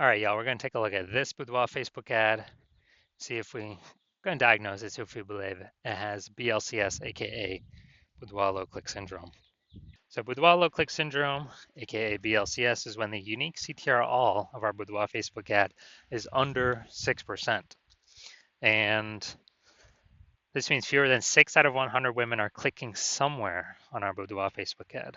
All right, y'all, we're going to take a look at this Boudoir Facebook ad, see if we going to diagnose it, see if we believe it has BLCS, aka Boudoir low click syndrome. So Boudoir low click syndrome, aka BLCS, is when the unique CTR all of our Boudoir Facebook ad is under 6%. And this means fewer than 6 out of 100 women are clicking somewhere on our Boudoir Facebook ad.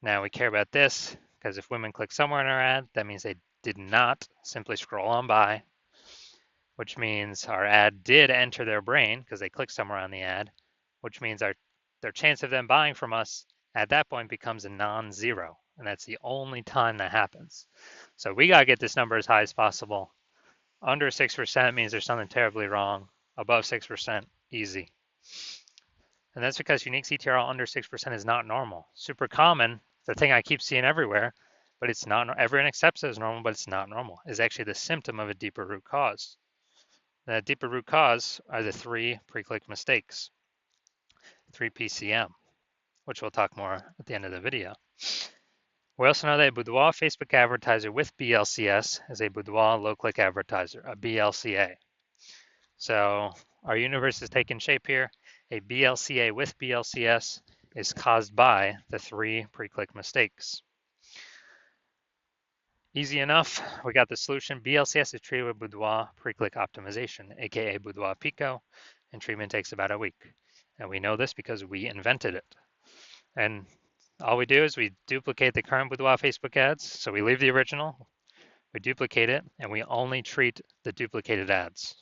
Now we care about this because if women click somewhere in our ad, that means they did not simply scroll on by, which means our ad did enter their brain because they clicked somewhere on the ad, which means their chance of them buying from us at that point becomes a non-zero. And that's the only time that happens. So we got to get this number as high as possible. Under 6% means there's something terribly wrong. Above 6%, easy. And that's because unique CTRL under 6% is not normal. Super common, the thing I keep seeing everywhere, but it's not, everyone accepts it as normal, but it's not normal. It's actually the symptom of a deeper root cause. The deeper root cause are the 3 pre-click mistakes, 3 PCM, which we'll talk more at the end of the video. We also know that a Boudoir Facebook advertiser with BLCS is a Boudoir low-click advertiser, a BLCA. So our universe is taking shape here. A BLCA with BLCS is caused by the 3 pre-click mistakes. Easy enough, we got the solution. BLCS is treated with Boudoir pre-click optimization, aka Boudoir Pico, and treatment takes about a week. And we know this because we invented it. And all we do is we duplicate the current Boudoir Facebook ads. So we leave the original, we duplicate it, and we only treat the duplicated ads.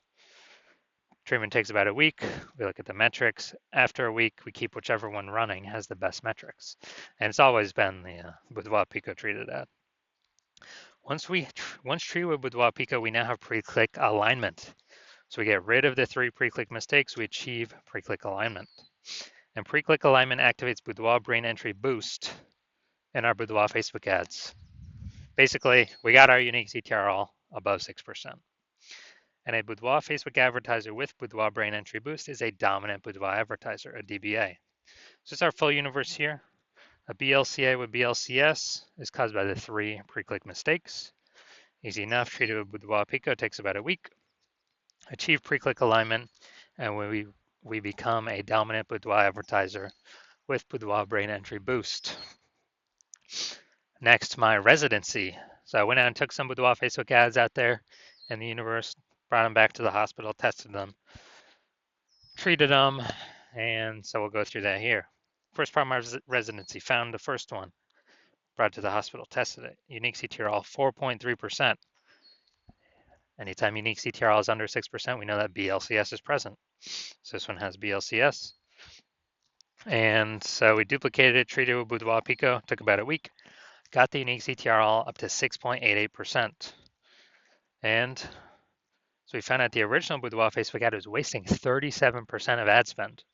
Treatment takes about a week. We look at the metrics. After a week, we keep whichever one running has the best metrics. And it's always been the Boudoir Pico treated ad. Once treated with Boudoir Pico, we now have pre-click alignment. So we get rid of the 3 pre-click mistakes, we achieve pre-click alignment. And pre-click alignment activates Boudoir brain entry boost in our Boudoir Facebook ads. Basically, we got our unique CTR all above 6%. And a Boudoir Facebook advertiser with Boudoir brain entry boost is a dominant Boudoir advertiser, a DBA. So it's our full universe here. A BLCA with BLCS is caused by the 3 pre-click mistakes. Easy enough, treated with Boudoir Pico takes about a week. Achieve pre-click alignment, and we become a dominant Boudoir advertiser with Boudoir brain entry boost. Next, my residency. So I went out and took some Boudoir Facebook ads out there in the universe, brought them back to the hospital, tested them, treated them, and so we'll go through that here. First part of my residency, found the first one, brought it to the hospital, tested it. Unique CTRL 4.3%. Anytime unique CTRL is under 6%, we know that BLCS is present. So this one has BLCS. And so we duplicated it, treated it with Boudoir Pico, took about a week, got the unique CTRL up to 6.88%. And so we found out the original Boudoir Facebook ad was wasting 37% of ad spend.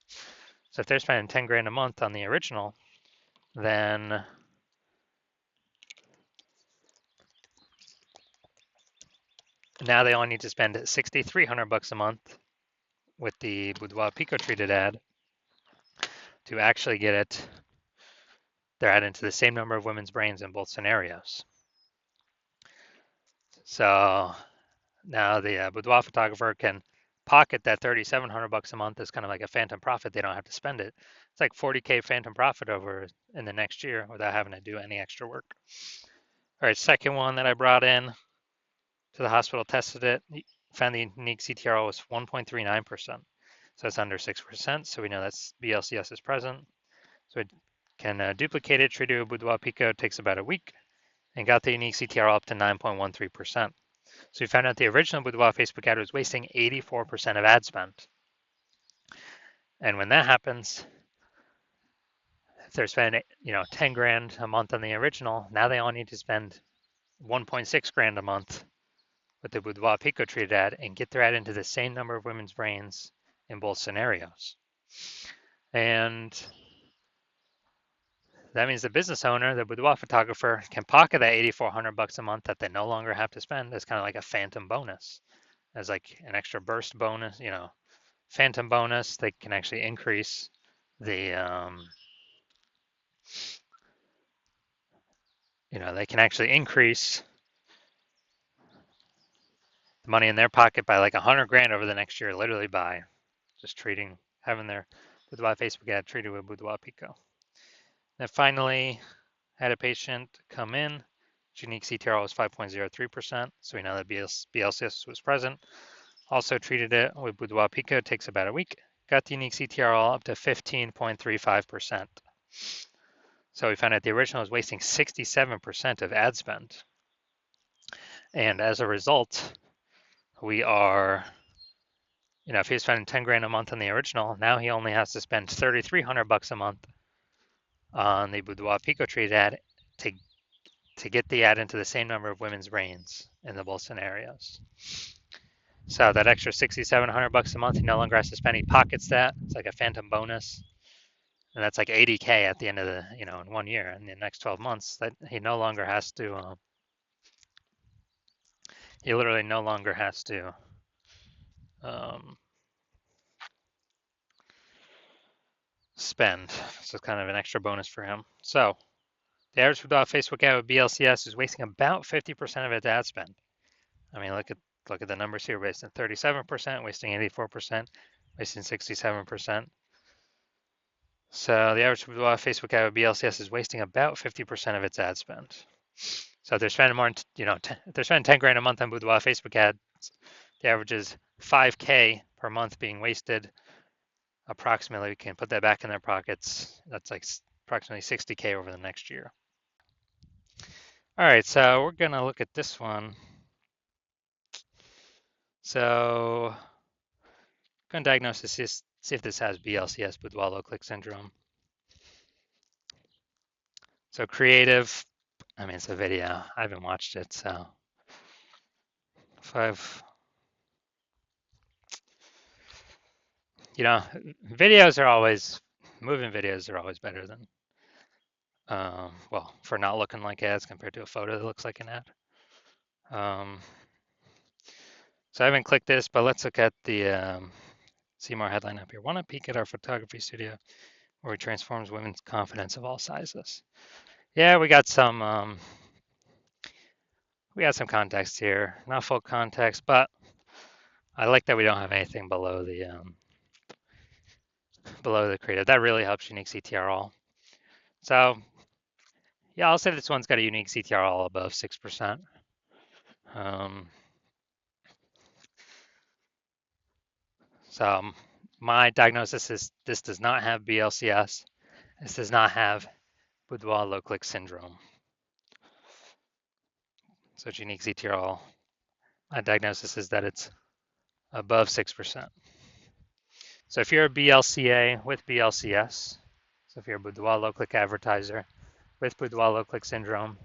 So if they're spending 10 grand a month on the original, then now they only need to spend 6,300 bucks a month with the Boudoir Pico treated ad to actually get their ad into the same number of women's brains in both scenarios. So now the Boudoir photographer can pocket that 3,700 bucks a month as kind of like a phantom profit. They don't have to spend it. It's like 40K phantom profit over in the next year without having to do any extra work. All right, second one that I brought in to the hospital, tested it, found the unique CTRL was 1.39%. So it's under 6%. So we know that's BLCS is present. So it can duplicate it, treat it with Boudoir Pico, takes about a week, and got the unique CTRL up to 9.13%. So we found out the original Boudoir Facebook ad was wasting 84% of ad spend. And when that happens, if they're spending 10 grand a month on the original, now they all need to spend 1.6 grand a month with the Boudoir Pico treated ad and get their ad into the same number of women's brains in both scenarios. And that means the business owner, the boudoir photographer, can pocket that 8,400 bucks a month that they no longer have to spend as kind of like a phantom bonus, as like an extra burst bonus, phantom bonus. They can actually increase the, they can actually increase the money in their pocket by like 100 grand over the next year, literally by just having their Boudoir Facebook ad treated with Boudoir Pico. Then finally, had a patient come in. Unique CTRL was 5.03%, so we know that BLCS was present. Also treated it with Boudoir Pico, takes about a week. Got the unique CTRL up to 15.35%. So we found out the original was wasting 67% of ad spend. And as a result, we are, if he was spending 10 grand a month on the original, now he only has to spend 3,300 bucks a month on the Boudoir Pico treated ad to get the ad into the same number of women's brains in the both scenarios. So that extra 6,700 bucks a month, he no longer has to spend. He pockets that. It's like a phantom bonus, and that's like 80K at the end of the, in 1 year. In the next 12 months, that he no longer has to. He literally no longer has to. Spend. So it's kind of an extra bonus for him. So the average Facebook ad with BLCS is wasting about 50% of its ad spend. I mean, look at the numbers here: wasting 37%, wasting 84%, wasting 67%. So the average Facebook ad with BLCS is wasting about 50% of its ad spend. So if they're spending more, if they're spending 10 grand a month on Boudoir Facebook ads, the average is 5K per month being wasted. Approximately, we can put that back in their pockets. That's like approximately 60K over the next year. All right, so we're gonna look at this one. So, gonna diagnose this, see if this has BLCS, Boudoir low click syndrome. So creative, I mean, it's a video. I haven't watched it, so moving videos are always better than, for not looking like ads compared to a photo that looks like an ad. So I haven't clicked this, but let's look at the see more headline up here. Want to peek at our photography studio where we transforms women's confidence of all sizes. Yeah, we got some context here. Not full context, but I like that we don't have anything below the creative. That really helps unique CTRL. So yeah, I'll say this one's got a unique CTRL above 6%. So my diagnosis is this does not have BLCS. This does not have Boudoir low click syndrome. So it's unique CTRL. My diagnosis is that it's above 6%. So if you're a BLCA with BLCS, so if you're a Boudoir low click advertiser with Boudoir low click syndrome,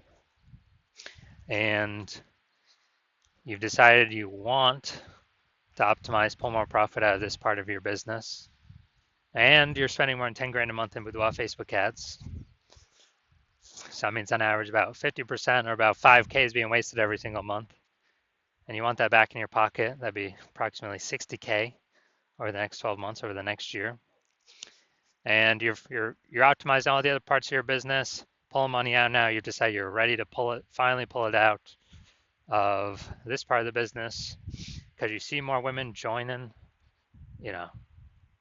and you've decided you want to optimize, pull more profit out of this part of your business, and you're spending more than 10 grand a month in Boudoir Facebook ads, so that means on average about 50% or about 5K is being wasted every single month, and you want that back in your pocket, that'd be approximately 60K over the next 12 months, over the next year. And you're optimizing all the other parts of your business, pulling money out now. You decide you're ready to finally pull it out of this part of the business because you see more women joining.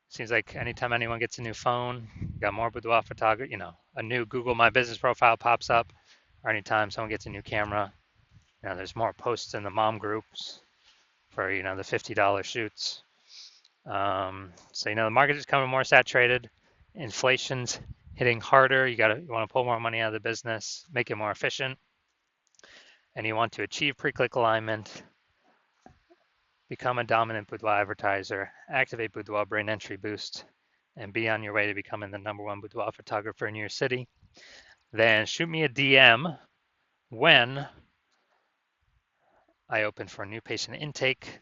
Seems like anytime anyone gets a new phone, you got more Boudoir photography. A new Google My Business profile pops up, or anytime someone gets a new camera, there's more posts in the mom groups for the $50 shoots. So the market is becoming more saturated. Inflation's hitting harder. You want to pull more money out of the business, make it more efficient, and you want to achieve pre-click alignment, become a dominant Boudoir advertiser, activate Boudoir Brain Entry Boost, and be on your way to becoming the #1 Boudoir photographer in your city. Then shoot me a DM when I open for new patient intake.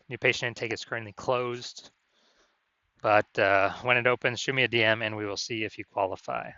New patient intake is currently closed. But when it opens, shoot me a DM and we will see if you qualify.